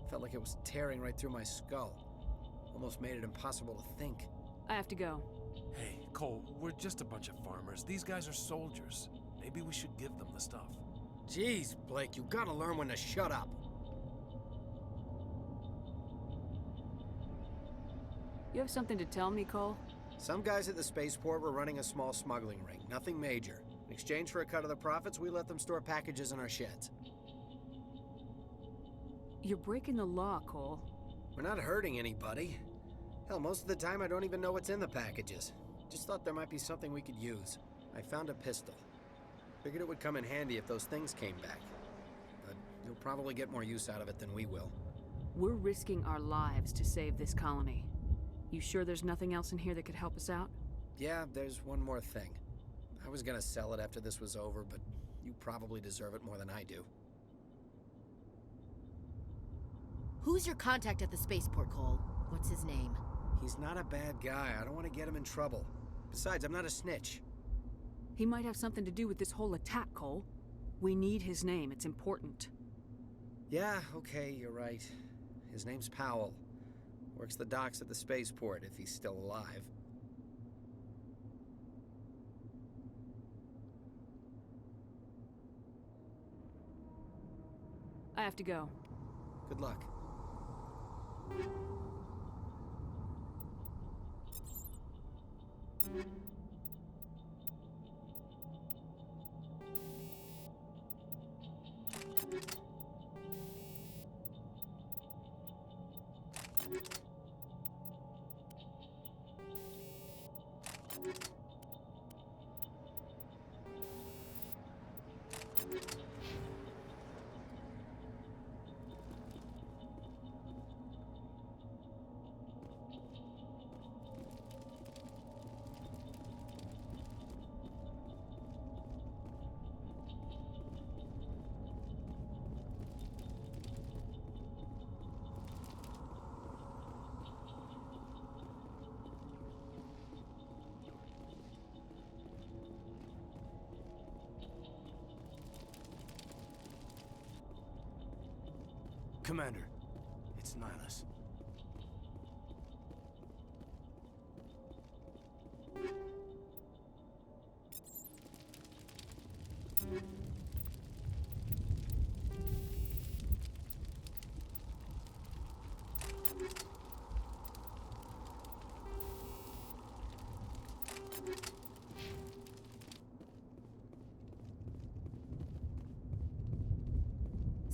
felt like it was tearing right through my skull. Almost made it impossible to think. I have to go. Hey, Cole, we're just a bunch of farmers. These guys are soldiers. Maybe we should give them the stuff. Jeez, Blake, you gotta learn when to shut up. You have something to tell me, Cole? Some guys at the spaceport were running a small smuggling ring, nothing major. In exchange for a cut of the profits, we let them store packages in our sheds. You're breaking the law, Cole. We're not hurting anybody. Hell, most of the time I don't even know what's in the packages. Just thought there might be something we could use. I found a pistol. Figured it would come in handy if those things came back. But you'll probably get more use out of it than we will. We're risking our lives to save this colony. You sure there's nothing else in here that could help us out? Yeah, there's one more thing. I was gonna sell it after this was over, but you probably deserve it more than I do. Who's your contact at the spaceport, Cole? What's his name? He's not a bad guy. I don't want to get him in trouble. Besides, I'm not a snitch. He might have something to do with this whole attack, Cole. We need his name. It's important. Yeah, okay, you're right. His name's Powell. Works the docks at the spaceport, if he's still alive. I have to go. Good luck. Commander, it's Nihilus.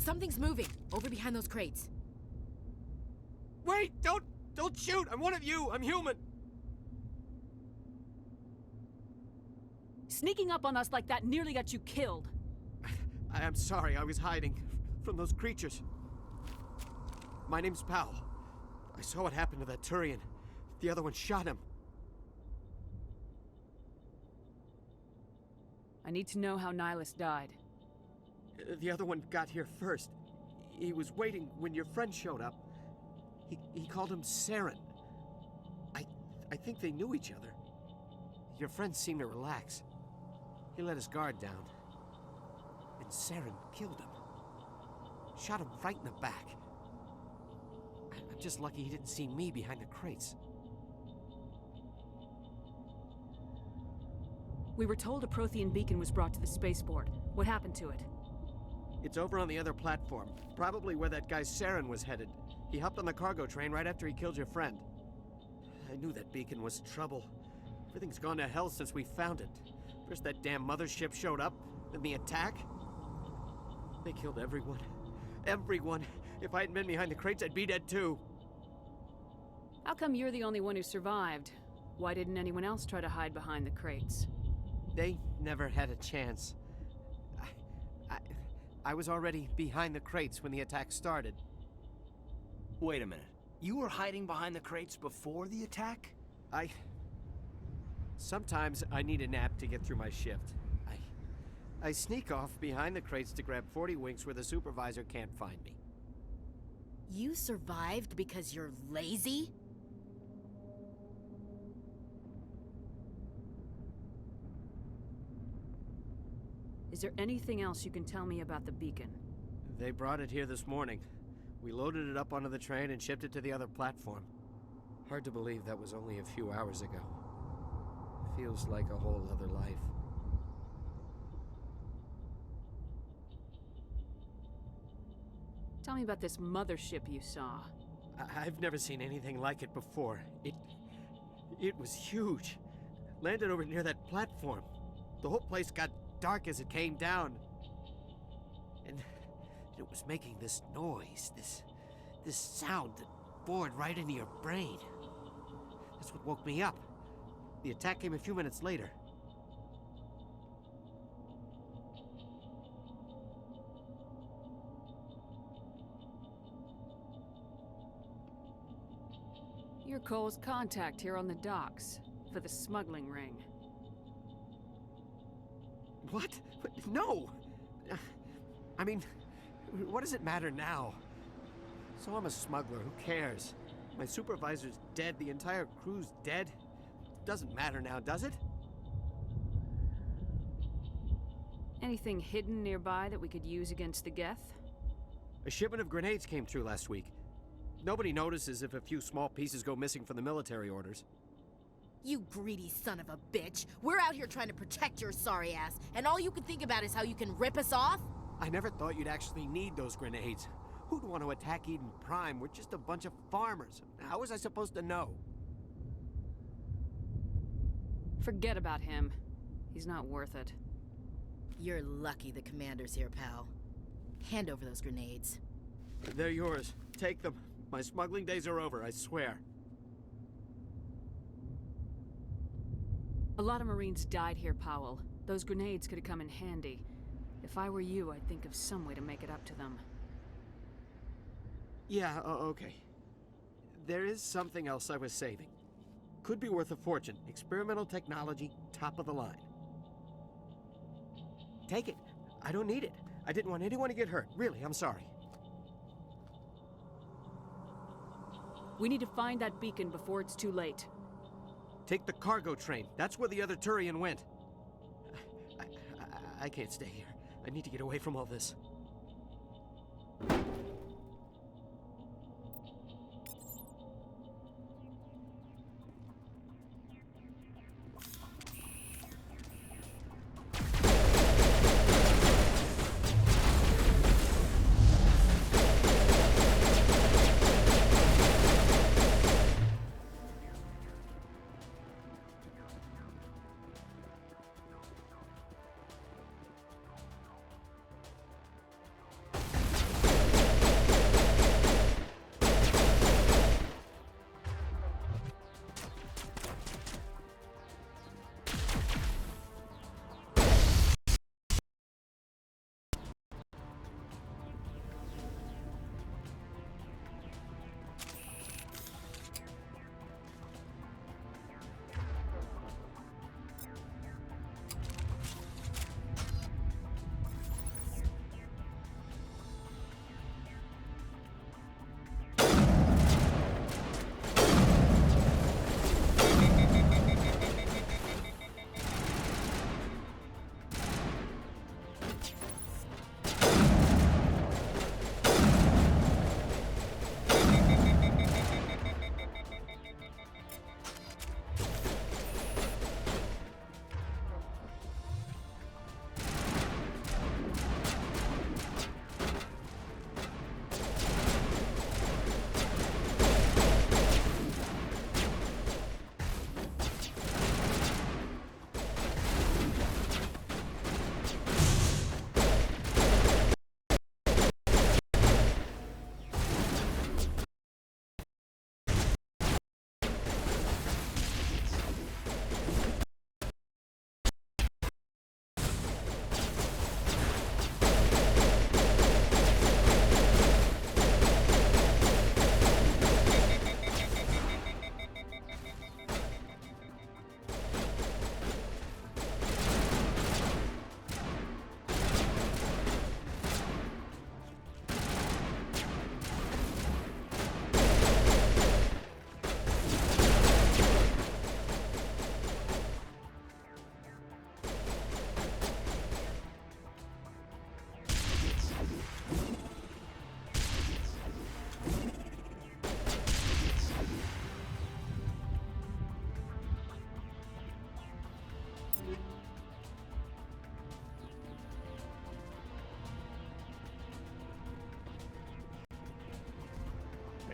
Something's moving, over behind those crates. Wait! Don't shoot! I'm one of you! I'm human! Sneaking up on us like that nearly got you killed. I am sorry, I was hiding from those creatures. My name's Powell. I saw what happened to that Turian. The other one shot him. I need to know how Nihilus died. The other one got here first. He was waiting when your friend showed up. He called him Saren. I think they knew each other. Your friend seemed to relax. He let his guard down. And Saren killed him. Shot him right in the back. I'm just lucky he didn't see me behind the crates. We were told a Prothean beacon was brought to the spaceport. What happened to it? It's over on the other platform. Probably where that guy Saren was headed. He hopped on the cargo train right after he killed your friend. I knew that beacon was trouble. Everything's gone to hell since we found it. First that damn mothership showed up, then the attack. They killed everyone. Everyone. If I hadn't been behind the crates, I'd be dead too. How come you're the only one who survived? Why didn't anyone else try to hide behind the crates? They never had a chance. I was already behind the crates when the attack started. Wait a minute. You were hiding behind the crates before the attack? Sometimes I need a nap to get through my shift. I sneak off behind the crates to grab 40 winks where the supervisor can't find me. You survived because you're lazy? Is there anything else you can tell me about the beacon? They brought it here this morning. We loaded it up onto the train and shipped it to the other platform. Hard to believe that was only a few hours ago. Feels like a whole other life. Tell me about this mothership you saw. I've never seen anything like it before. It was huge. Landed over near that platform. The whole place got dark as it came down. And it was making this noise, this sound that bored right into your brain. That's what woke me up. The attack came a few minutes later. You're Cole's contact here on the docks for the smuggling ring. What? No! I mean, what does it matter now? So I'm a smuggler, who cares? My supervisor's dead, the entire crew's dead. Doesn't matter now, does it? Anything hidden nearby that we could use against the Geth? A shipment of grenades came through last week. Nobody notices if a few small pieces go missing from the military orders. You greedy son of a bitch! We're out here trying to protect your sorry ass, and all you can think about is how you can rip us off? I never thought you'd actually need those grenades. Who'd want to attack Eden Prime? We're just a bunch of farmers. How was I supposed to know? Forget about him. He's not worth it. You're lucky the commander's here, pal. Hand over those grenades. They're yours. Take them. My smuggling days are over, I swear. A lot of Marines died here, Powell. Those grenades could have come in handy. If I were you, I'd think of some way to make it up to them. Yeah, okay. There is something else I was saving. Could be worth a fortune. Experimental technology, top of the line. Take it. I don't need it. I didn't want anyone to get hurt. Really, I'm sorry. We need to find that beacon before it's too late. Take the cargo train. That's where the other Turian went. I can't stay here. I need to get away from all this.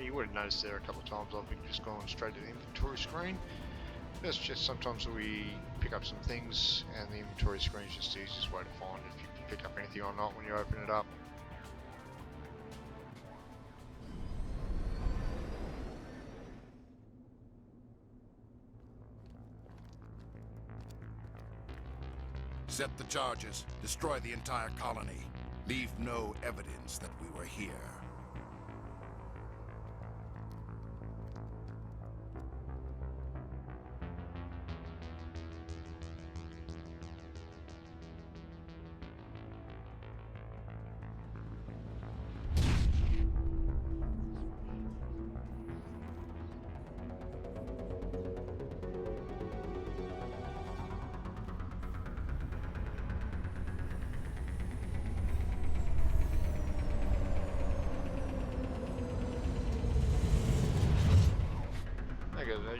you would have noticed there a couple of times I've been just gone straight to the inventory screen. That's just sometimes we pick up some things and the inventory screen is just the easiest way to find if you can pick up anything or not when you open it up. Set the charges. Destroy the entire colony. Leave no evidence that we were here.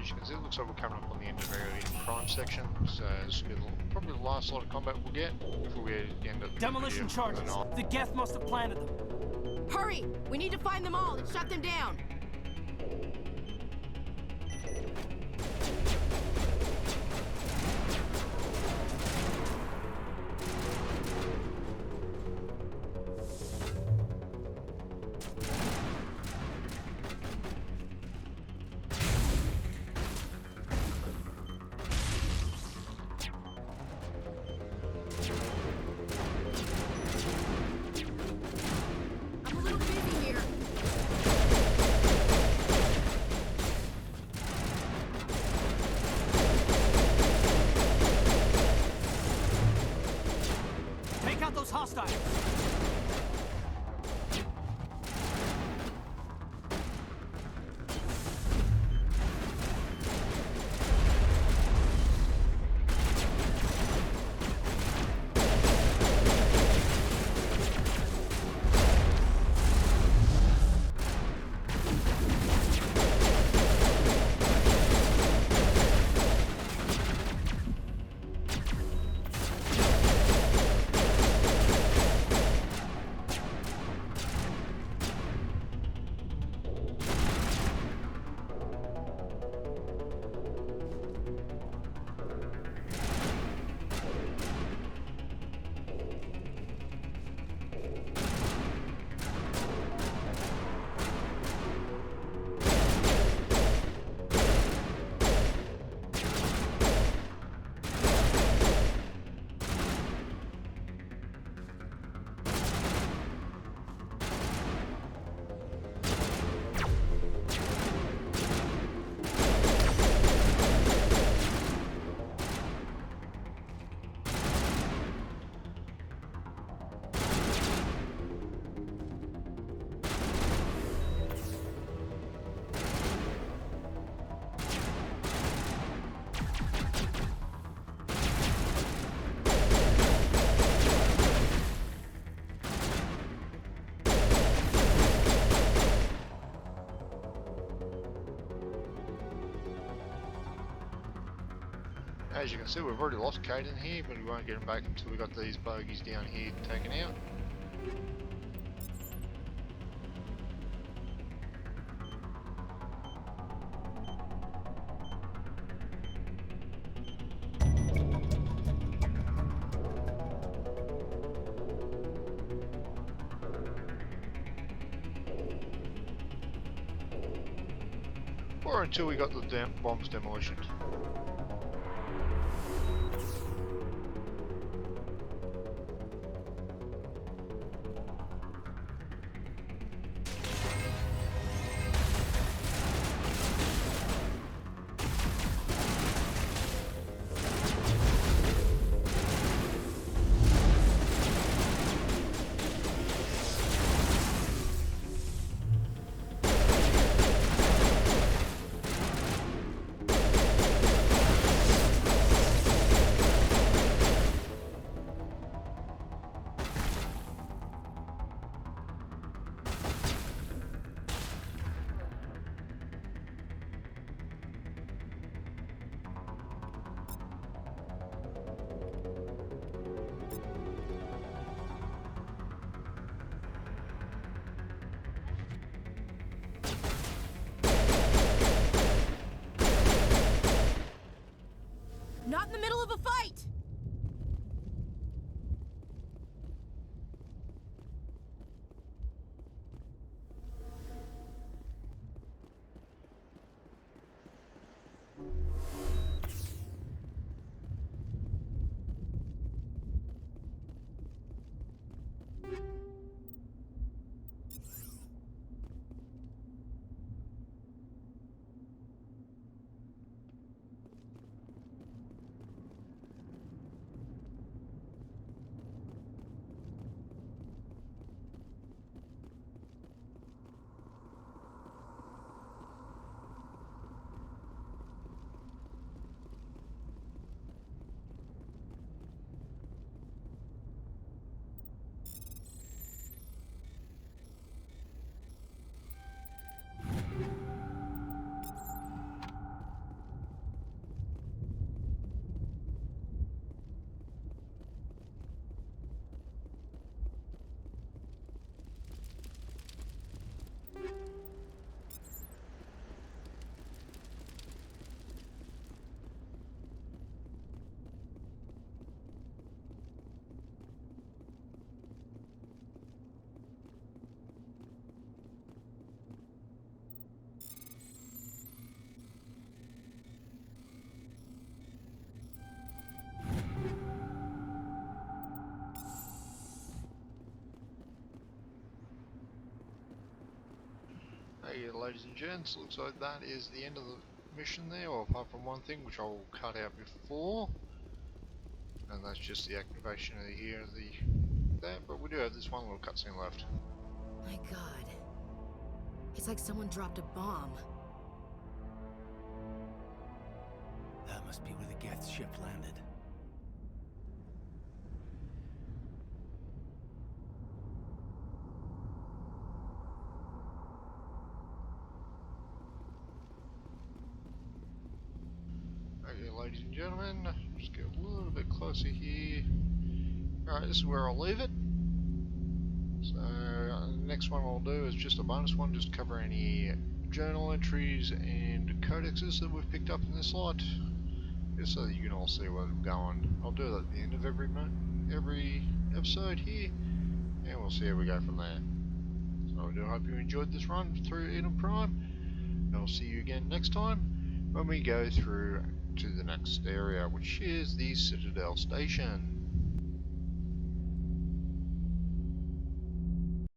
As you can see, it looks like we're coming up on the end of our crime section, so this will be probably the last lot of combat we'll get before we end up. Demolition charges. The Geth must have planted them. Hurry! We need to find them all and shut them down. Hostiles! As you can see, we've already lost Caden here, but we won't get him back until we got these bogies down here taken out. Or until we got the bombs demolished. ladies and gents, looks like that is the end of the mission there, or apart from one thing which I'll cut out before, and that's just the activation of that. But we do have this one little cutscene left. My God. It's like someone dropped a bomb. That must be where the Geth ship landed. Okay, ladies and gentlemen, just get a little bit closer here. Alright, this is where I'll leave it. So, the next one I'll do is just a bonus one, just cover any journal entries and codexes that we've picked up in this lot, just so that you can all see where I'm going. I'll do that at the end of every episode here, and we'll see how we go from there. So I do hope you enjoyed this run through Eden Prime, and I'll see you again next time when we go through to the next area, which is the Citadel Station.